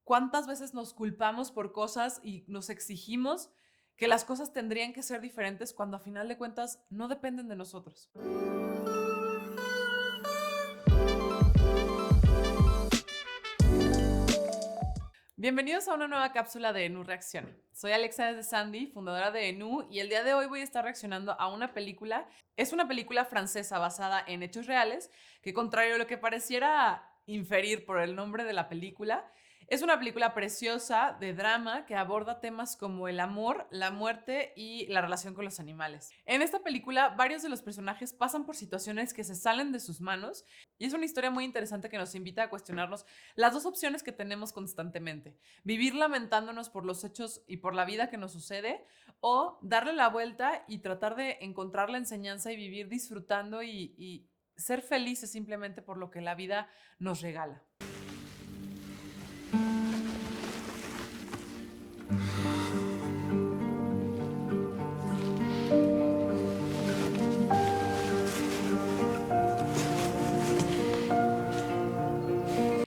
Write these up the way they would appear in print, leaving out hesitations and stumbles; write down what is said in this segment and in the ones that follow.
¿Cuántas veces nos culpamos por cosas y nos exigimos que las cosas tendrían que ser diferentes cuando a final de cuentas no dependen de nosotros? Bienvenidos a una nueva cápsula de ENU Reacciona. Soy Alexa desde Sandy, fundadora de ENU, y el día de hoy voy a estar reaccionando a una película. Es una película francesa basada en hechos reales, que contrario a lo que pareciera inferir por el nombre de la película, es una película preciosa de drama que aborda temas como el amor, la muerte y la relación con los animales. En esta película, varios de los personajes pasan por situaciones que se salen de sus manos y es una historia muy interesante que nos invita a cuestionarnos las dos opciones que tenemos constantemente: vivir lamentándonos por los hechos y por la vida que nos sucede, o darle la vuelta y tratar de encontrar la enseñanza y vivir disfrutando y ser felices simplemente por lo que la vida nos regala.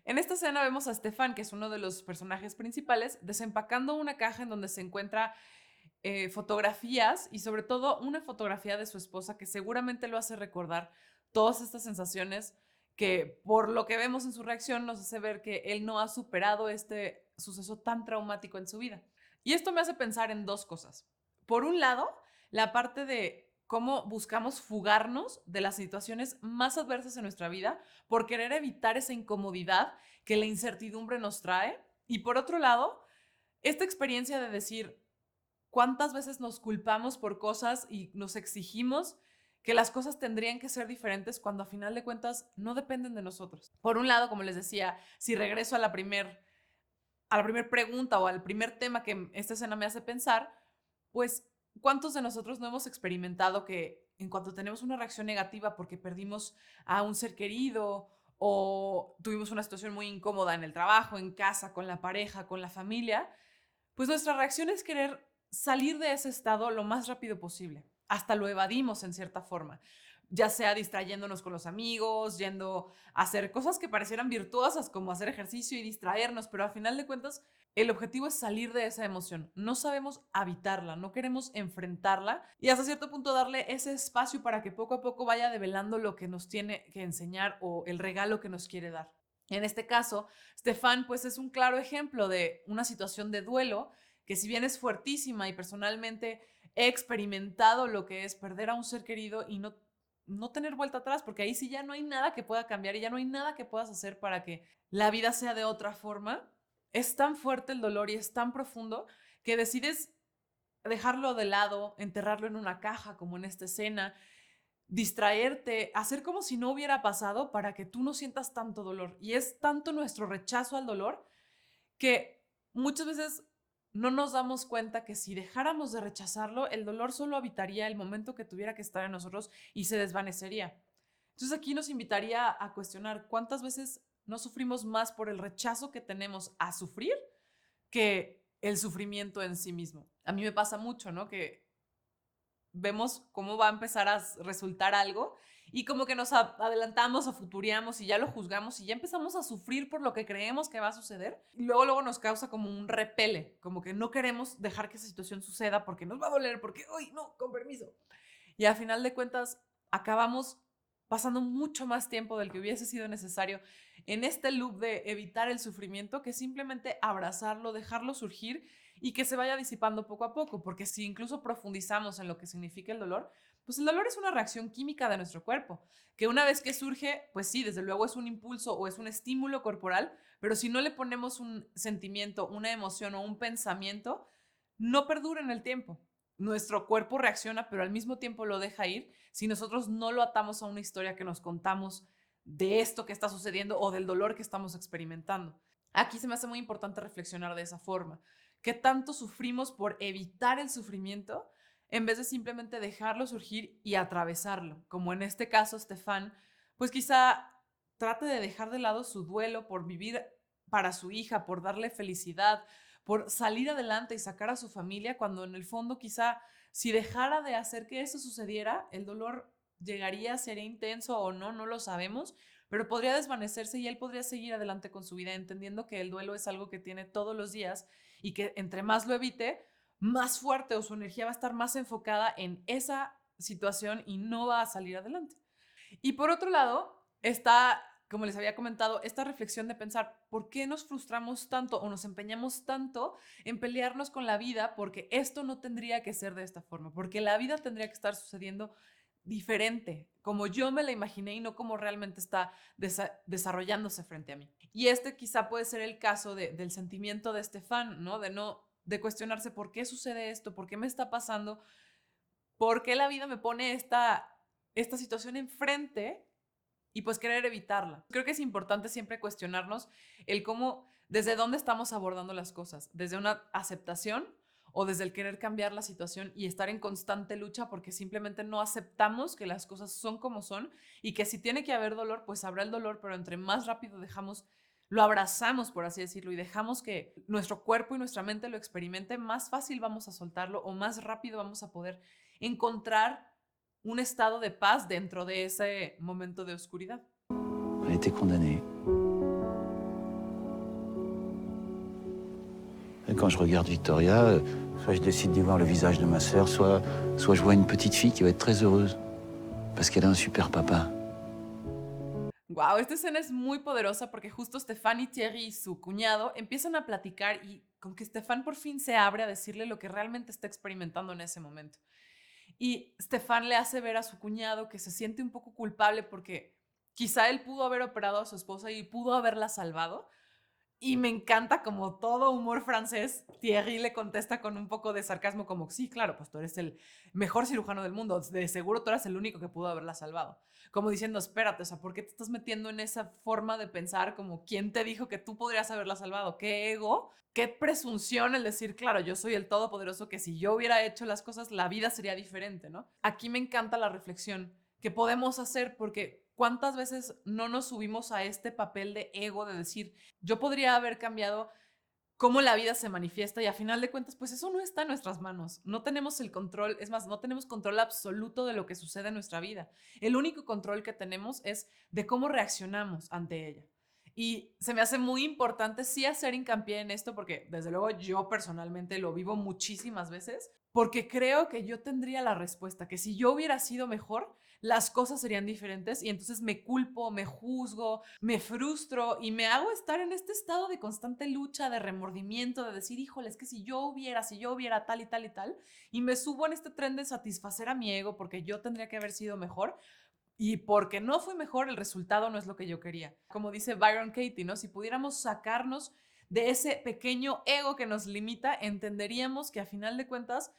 En esta escena vemos a Stefan, que es uno de los personajes principales, desempacando una caja en donde se encuentra fotografías y sobre todo una fotografía de su esposa que seguramente lo hace recordar todas estas sensaciones que por lo que vemos en su reacción nos hace ver que él no ha superado este suceso tan traumático en su vida. Y esto me hace pensar en dos cosas. Por un lado, la parte de cómo buscamos fugarnos de las situaciones más adversas en nuestra vida por querer evitar esa incomodidad que la incertidumbre nos trae. Y por otro lado, esta experiencia de decir, ¿cuántas veces nos culpamos por cosas y nos exigimos que las cosas tendrían que ser diferentes cuando a final de cuentas no dependen de nosotros? Por un lado, como les decía, si regreso a la primer pregunta o al primer tema que esta escena me hace pensar, pues, ¿cuántos de nosotros no hemos experimentado que en cuanto tenemos una reacción negativa porque perdimos a un ser querido o tuvimos una situación muy incómoda en el trabajo, en casa, con la pareja, con la familia, pues nuestra reacción es querer salir de ese estado lo más rápido posible? Hasta lo evadimos en cierta forma, ya sea distrayéndonos con los amigos, yendo a hacer cosas que parecieran virtuosas como hacer ejercicio y distraernos, pero al final de cuentas el objetivo es salir de esa emoción. No sabemos habitarla, no queremos enfrentarla y hasta cierto punto darle ese espacio para que poco a poco vaya develando lo que nos tiene que enseñar o el regalo que nos quiere dar. En este caso, Stefan pues es un claro ejemplo de una situación de duelo que, si bien es fuertísima y personalmente he experimentado lo que es perder a un ser querido y no tener vuelta atrás, porque ahí sí ya no hay nada que pueda cambiar y ya no hay nada que puedas hacer para que la vida sea de otra forma. Es tan fuerte el dolor y es tan profundo que decides dejarlo de lado, enterrarlo en una caja como en esta escena, distraerte, hacer como si no hubiera pasado para que tú no sientas tanto dolor. Y es tanto nuestro rechazo al dolor que muchas veces no nos damos cuenta que si dejáramos de rechazarlo, el dolor solo habitaría el momento que tuviera que estar en nosotros y se desvanecería. Entonces aquí nos invitaría a cuestionar cuántas veces no sufrimos más por el rechazo que tenemos a sufrir que el sufrimiento en sí mismo. A mí me pasa mucho, ¿no? Que vemos cómo va a empezar a resultar algo y como que nos adelantamos o futureamos y ya lo juzgamos y ya empezamos a sufrir por lo que creemos que va a suceder. Y luego nos causa como un repele, como que no queremos dejar que esa situación suceda porque nos va a doler, porque, uy, no, con permiso. Y al final de cuentas acabamos pasando mucho más tiempo del que hubiese sido necesario en este loop de evitar el sufrimiento que simplemente abrazarlo, dejarlo surgir y que se vaya disipando poco a poco, porque si incluso profundizamos en lo que significa el dolor, pues el dolor es una reacción química de nuestro cuerpo, que una vez que surge, pues sí, desde luego es un impulso o es un estímulo corporal, pero si no le ponemos un sentimiento, una emoción o un pensamiento, no perdura en el tiempo. Nuestro cuerpo reacciona, pero al mismo tiempo lo deja ir si nosotros no lo atamos a una historia que nos contamos de esto que está sucediendo o del dolor que estamos experimentando. Aquí se me hace muy importante reflexionar de esa forma. ¿Qué tanto sufrimos por evitar el sufrimiento en vez de simplemente dejarlo surgir y atravesarlo? Como en este caso, Stefan, pues quizá trate de dejar de lado su duelo por vivir para su hija, por darle felicidad, por salir adelante y sacar a su familia, cuando en el fondo quizá si dejara de hacer que eso sucediera, el dolor llegaría, sería intenso o no, no lo sabemos, pero podría desvanecerse y él podría seguir adelante con su vida, entendiendo que el duelo es algo que tiene todos los días y que entre más lo evite, más fuerte o su energía va a estar más enfocada en esa situación y no va a salir adelante. Y por otro lado, está, como les había comentado, esta reflexión de pensar por qué nos frustramos tanto o nos empeñamos tanto en pelearnos con la vida porque esto no tendría que ser de esta forma, porque la vida tendría que estar sucediendo diferente, como yo me la imaginé y no como realmente está desarrollándose frente a mí. Y este quizá puede ser el caso del sentimiento de Estefan, ¿no? De cuestionarse por qué sucede esto, por qué me está pasando, por qué la vida me pone esta situación enfrente y pues querer evitarla. Creo que es importante siempre cuestionarnos el cómo, desde dónde estamos abordando las cosas, desde una aceptación o desde el querer cambiar la situación y estar en constante lucha porque simplemente no aceptamos que las cosas son como son y que si tiene que haber dolor, pues habrá el dolor, pero entre más rápido lo abrazamos, por así decirlo, y dejamos que nuestro cuerpo y nuestra mente lo experimente, más fácil vamos a soltarlo o más rápido vamos a poder encontrar un estado de paz dentro de ese momento de oscuridad. Elle a été condamnée. Et quand je regarde Victoria, soit je décide d'y voir le visage de ma sœur, soit je vois une petite fille qui va être très heureuse. Parce qu'elle a un super papa. Wow, esta escena es muy poderosa porque justo Stéphane y Thierry y su cuñado empiezan a platicar y con que Stéphane por fin se abre a decirle lo que realmente está experimentando en ese momento. Y Stefan le hace ver a su cuñado que se siente un poco culpable porque quizá él pudo haber operado a su esposa y pudo haberla salvado. Y me encanta como todo humor francés, Thierry le contesta con un poco de sarcasmo como, sí, claro, pues tú eres el mejor cirujano del mundo, de seguro tú eras el único que pudo haberla salvado. Como diciendo, espérate, o sea, ¿por qué te estás metiendo en esa forma de pensar como, ¿quién te dijo que tú podrías haberla salvado? ¿Qué ego? ¿Qué presunción el decir, claro, yo soy el todopoderoso, que si yo hubiera hecho las cosas, la vida sería diferente, ¿no? Aquí me encanta la reflexión que podemos hacer porque cuántas veces no nos subimos a este papel de ego de decir, yo podría haber cambiado cómo la vida se manifiesta y a final de cuentas, pues eso no está en nuestras manos. No tenemos el control, es más, no tenemos control absoluto de lo que sucede en nuestra vida. El único control que tenemos es de cómo reaccionamos ante ella. Y se me hace muy importante sí hacer hincapié en esto porque desde luego yo personalmente lo vivo muchísimas veces porque creo que yo tendría la respuesta, que si yo hubiera sido mejor, las cosas serían diferentes y entonces me culpo, me juzgo, me frustro y me hago estar en este estado de constante lucha, de remordimiento, de decir, híjole, es que si yo hubiera tal y tal y tal, y me subo en este tren de satisfacer a mi ego porque yo tendría que haber sido mejor y porque no fui mejor, el resultado no es lo que yo quería. Como dice Byron Katie, ¿no? Si pudiéramos sacarnos de ese pequeño ego que nos limita, entenderíamos que a final de cuentas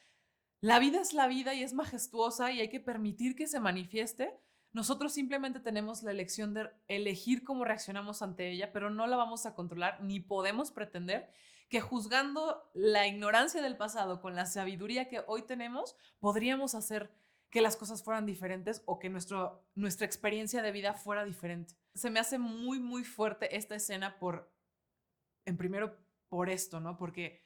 la vida es la vida y es majestuosa y hay que permitir que se manifieste. Nosotros simplemente tenemos la elección de elegir cómo reaccionamos ante ella, pero no la vamos a controlar ni podemos pretender que juzgando la ignorancia del pasado con la sabiduría que hoy tenemos, podríamos hacer que las cosas fueran diferentes o que nuestra experiencia de vida fuera diferente. Se me hace muy, muy fuerte esta escena en primero por esto, ¿no? Porque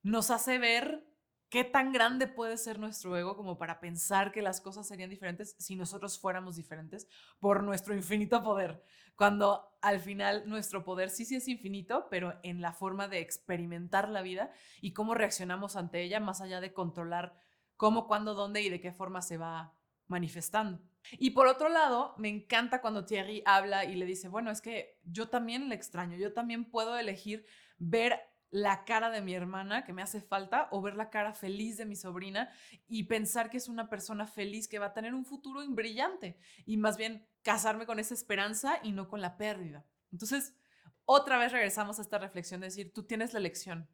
nos hace ver qué tan grande puede ser nuestro ego como para pensar que las cosas serían diferentes si nosotros fuéramos diferentes por nuestro infinito poder. Cuando al final nuestro poder sí es infinito, pero en la forma de experimentar la vida y cómo reaccionamos ante ella, más allá de controlar cómo, cuándo, dónde y de qué forma se va manifestando. Y por otro lado, me encanta cuando Thierry habla y le dice, bueno, es que yo también le extraño, yo también puedo elegir ver la cara de mi hermana que me hace falta o ver la cara feliz de mi sobrina y pensar que es una persona feliz que va a tener un futuro brillante y más bien casarme con esa esperanza y no con la pérdida. Entonces, otra vez regresamos a esta reflexión de decir, tú tienes la elección,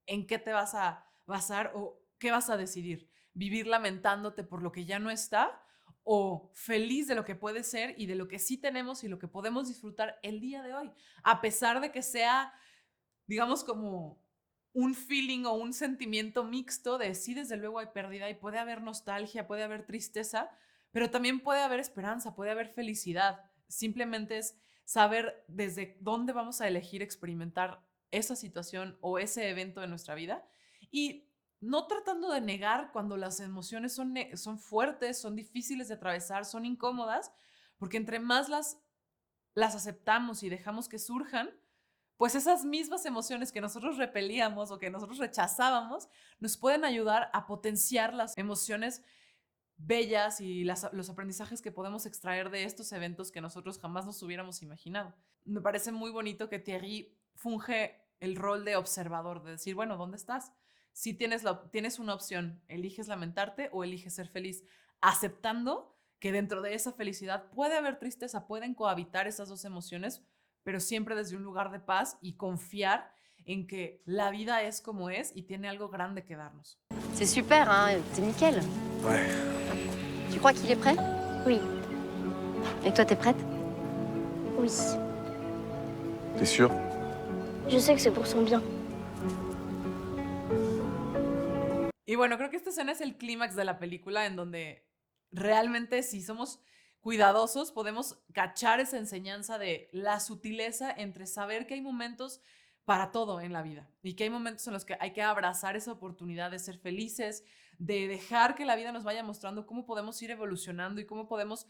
¿en qué te vas a basar o qué vas a decidir? ¿Vivir lamentándote por lo que ya no está o feliz de lo que puede ser y de lo que sí tenemos y lo que podemos disfrutar el día de hoy, a pesar de que sea, digamos, como un feeling o un sentimiento mixto de sí, desde luego hay pérdida y puede haber nostalgia, puede haber tristeza, pero también puede haber esperanza, puede haber felicidad. Simplemente es saber desde dónde vamos a elegir experimentar esa situación o ese evento de nuestra vida y no tratando de negar cuando las emociones son fuertes, son difíciles de atravesar, son incómodas, porque entre más las las aceptamos y dejamos que surjan, pues esas mismas emociones que nosotros repelíamos o que nosotros rechazábamos, nos pueden ayudar a potenciar las emociones bellas y los aprendizajes que podemos extraer de estos eventos que nosotros jamás nos hubiéramos imaginado. Me parece muy bonito que Thierry funge el rol de observador, de decir, bueno, ¿dónde estás? Si tienes una opción, eliges lamentarte o eliges ser feliz, aceptando que dentro de esa felicidad puede haber tristeza, pueden cohabitar esas dos emociones, pero siempre desde un lugar de paz y confiar en que la vida es como es y tiene algo grande que darnos. C'est super, hein, c'est nickel. Ouais. Tu crois qu'il est prêt? Oui, Et toi, t'es prête? oui. T'es sûr? Je sais que c'est pour son bien. Y bueno, creo que esta escena es el clímax de la película en donde realmente si somos cuidadosos podemos cachar esa enseñanza de la sutileza entre saber que hay momentos para todo en la vida y que hay momentos en los que hay que abrazar esa oportunidad de ser felices, de dejar que la vida nos vaya mostrando cómo podemos ir evolucionando y cómo podemos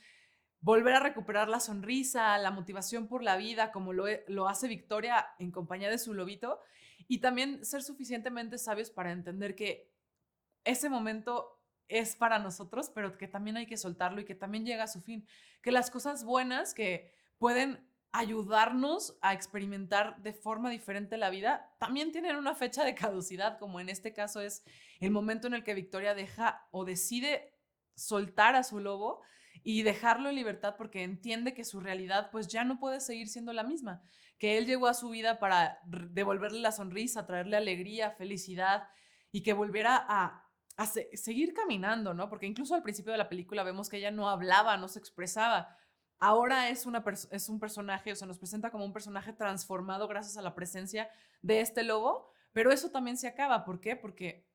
volver a recuperar la sonrisa, la motivación por la vida, como lo hace Victoria en compañía de su lobito, y también ser suficientemente sabios para entender que ese momento es para nosotros, pero que también hay que soltarlo y que también llega a su fin. Que las cosas buenas que pueden ayudarnos a experimentar de forma diferente la vida, también tienen una fecha de caducidad, como en este caso es el momento en el que Victoria deja o decide soltar a su lobo y dejarlo en libertad porque entiende que su realidad pues ya no puede seguir siendo la misma, que él llegó a su vida para devolverle la sonrisa, traerle alegría, felicidad y que volviera a seguir caminando, ¿no? Porque incluso al principio de la película vemos que ella no hablaba, no se expresaba. Ahora es un personaje, o sea, nos presenta como un personaje transformado gracias a la presencia de este lobo, pero eso también se acaba. ¿Por qué? Porque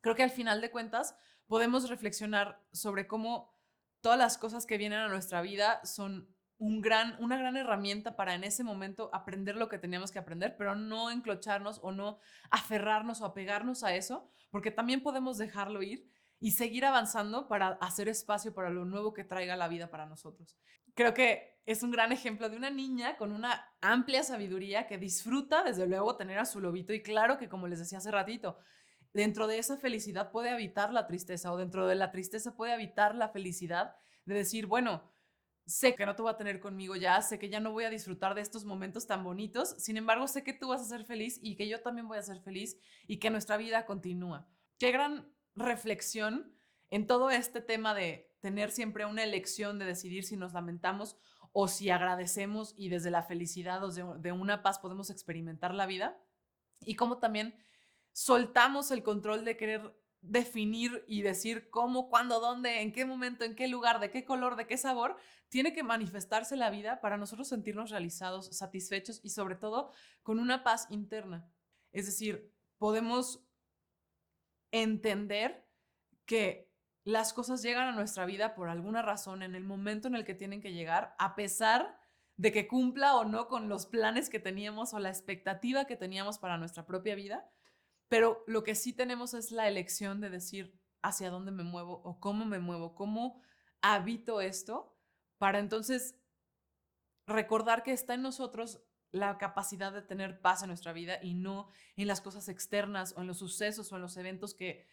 creo que al final de cuentas podemos reflexionar sobre cómo todas las cosas que vienen a nuestra vida son una gran herramienta para en ese momento aprender lo que teníamos que aprender, pero no enclocharnos o no aferrarnos o apegarnos a eso, porque también podemos dejarlo ir y seguir avanzando para hacer espacio para lo nuevo que traiga la vida para nosotros. Creo que es un gran ejemplo de una niña con una amplia sabiduría que disfruta desde luego tener a su lobito y claro que como les decía hace ratito, dentro de esa felicidad puede habitar la tristeza o dentro de la tristeza puede habitar la felicidad de decir, bueno, sé que no te voy a tener conmigo ya, sé que ya no voy a disfrutar de estos momentos tan bonitos, sin embargo sé que tú vas a ser feliz y que yo también voy a ser feliz y que nuestra vida continúa. Qué gran reflexión en todo este tema de tener siempre una elección de decidir si nos lamentamos o si agradecemos y desde la felicidad o de una paz podemos experimentar la vida y cómo también soltamos el control de querer definir y decir cómo, cuándo, dónde, en qué momento, en qué lugar, de qué color, de qué sabor, tiene que manifestarse la vida para nosotros sentirnos realizados, satisfechos y sobre todo con una paz interna. Es decir, podemos entender que las cosas llegan a nuestra vida por alguna razón en el momento en el que tienen que llegar, a pesar de que cumpla o no con los planes que teníamos o la expectativa que teníamos para nuestra propia vida, pero lo que sí tenemos es la elección de decir hacia dónde me muevo o cómo me muevo, cómo habito esto, para entonces recordar que está en nosotros la capacidad de tener paz en nuestra vida y no en las cosas externas o en los sucesos o en los eventos que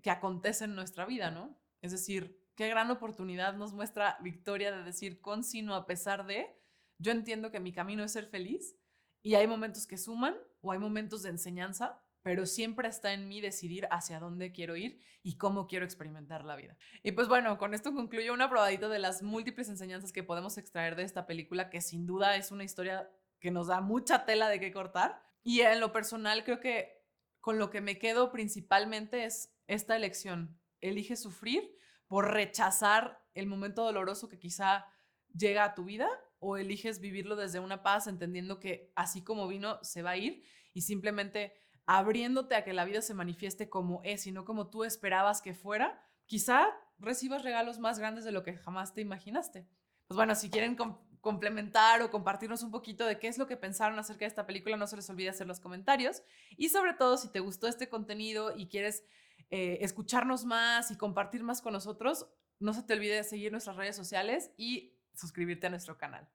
acontecen en nuestra vida, ¿no? Es decir, qué gran oportunidad nos muestra Victoria de decir con sino a pesar de, yo entiendo que mi camino es ser feliz y hay momentos que suman o hay momentos de enseñanza, pero siempre está en mí decidir hacia dónde quiero ir y cómo quiero experimentar la vida. Y pues bueno, con esto concluyo una probadita de las múltiples enseñanzas que podemos extraer de esta película, que sin duda es una historia que nos da mucha tela de qué cortar. Y en lo personal creo que con lo que me quedo principalmente es esta elección. Elige sufrir por rechazar el momento doloroso que quizá llega a tu vida o eliges vivirlo desde una paz entendiendo que así como vino se va a ir y simplemente abriéndote a que la vida se manifieste como es y no como tú esperabas que fuera, quizá recibas regalos más grandes de lo que jamás te imaginaste. Pues bueno, si quieren complementar o compartirnos un poquito de qué es lo que pensaron acerca de esta película, no se les olvide hacer los comentarios. Y sobre todo, si te gustó este contenido y quieres escucharnos más y compartir más con nosotros, no se te olvide seguir nuestras redes sociales y suscribirte a nuestro canal.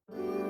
Bye.